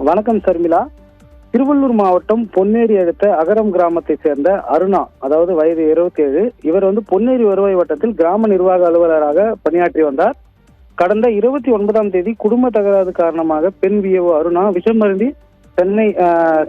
வணக்கம் சர்மிளா. திருவள்ளூர் மாவட்டம் பொன்னேரி அடுத்த அகரம் கிராமத்தை சேர்ந்த அருணா, அதாவது வயது 27. இவர் பொன்னேரி வருவாய் வட்டத்தில் கிராம நிர்வாக அலுவலராக பணியாற்றி வந்தார். கடந்த 29ஆம் தேதி குடும்ப தகராறு காரணமாக பெண் விஏஓ அருணா விஷமருந்தி சென்னை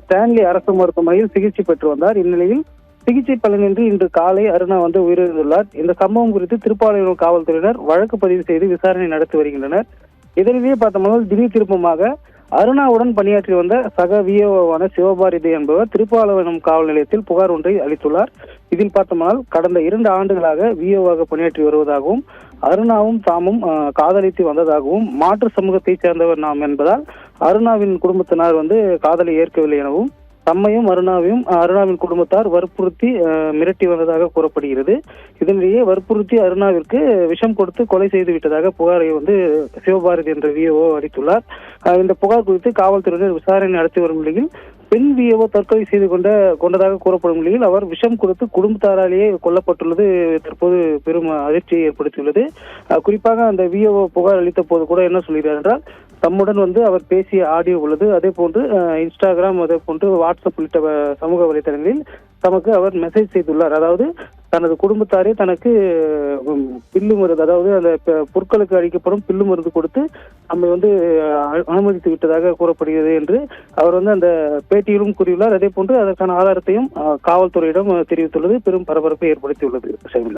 ஸ்டான்லி அரசு மருத்துவமனையில் சிகிச்சை பெற்று வந்தார். இந்நிலையில் சிகிச்சை பலனின்றி இன்று காலை அருணா உயிரிழந்துள்ளார். இந்த சம்பவம் குறித்து திருப்பாலையூர் காவல்துறையினர் வழக்கு பதிவு செய்து விசாரணை நடத்தி வருகின்றனர். இதனிடையே பார்த்தோம்னால் திடீர் திருப்பமாக அருணாவுடன் பணியாற்றி வந்த சக விஏஓவான சிவபாரதி என்பவர் திருப்பாலையூர் காவல் நிலையத்தில் புகார் ஒன்றை அளித்துள்ளார். இதில் பார்த்தோம்னால் கடந்த 2 ஆண்டுகளாக விஏஓவாக பணியாற்றி வருவதாகவும் அருணாவும் தாமும் காதலித்து வந்ததாகவும் மாற்று சமூகத்தைச் சேர்ந்தவர் நாம் என்பதால் அருணாவின் குடும்பத்தினர் காதலை ஏற்கவில்லை எனவும் தம்மையும் அருணாவின் குடும்பத்தார் வற்புறுத்தி மிரட்டி வந்ததாக கூறப்படுகிறது. இதனிடையே வற்புறுத்தி அருணாவிற்கு விஷம் கொடுத்து கொலை செய்து விட்டதாக புகாரை சிவபாரதி என்ற விஏஓ அளித்துள்ளார். இந்த புகார் குறித்து காவல்துறையினர் விசாரணை நடத்தி வரும் நிலையில் பெண் விஏஓ தற்கொலை செய்து கொண்டதாக கூறப்படும் நிலையில் அவர் விஷம் கொடுத்து குடும்பத்தாராலேயே கொல்லப்பட்டுள்ளது தற்போது பெரும் அதிர்ச்சியை ஏற்படுத்தியுள்ளது. குறிப்பாக அந்த விஏஓ புகார் அளித்த போது கூட என்ன சொல்கிறார் என்றால், தம்முடன் அவர் பேசிய ஆடியோ உள்ளது. அதே போன்று இன்ஸ்டாகிராம், அதே போன்று வாட்ஸ்அப் உள்ளிட்ட சமூக வலைதளங்களில் தமக்கு அவர் மெசேஜ் செய்துள்ளார். அதாவது தனது குடும்பத்தாரே தனக்கு பில்லு மருந்து, அதாவது அந்த பொருட்களுக்கு அளிக்கப்படும் பில்லு மருந்து கொடுத்து நம்மை அனுமதித்து விட்டதாக கூறப்படுகிறது என்று அவர் அந்த பேட்டியிலும் கூறியுள்ளார். அதே போன்று அதற்கான ஆதாரத்தையும் காவல்துறையிடம் தெரிவித்துள்ளது பெரும் பரபரப்பை ஏற்படுத்தியுள்ளது.